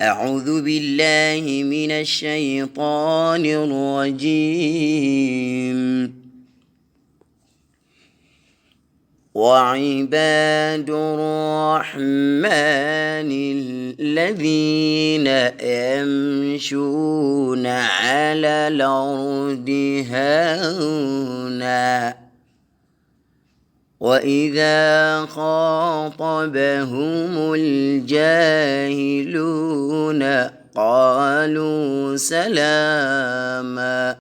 أعوذ بالله من الشيطان الرجيم. وعباد الرحمن الذين يمشون على الأرض هونا وإذا خاطبهم الجاهلون قالوا سلاما.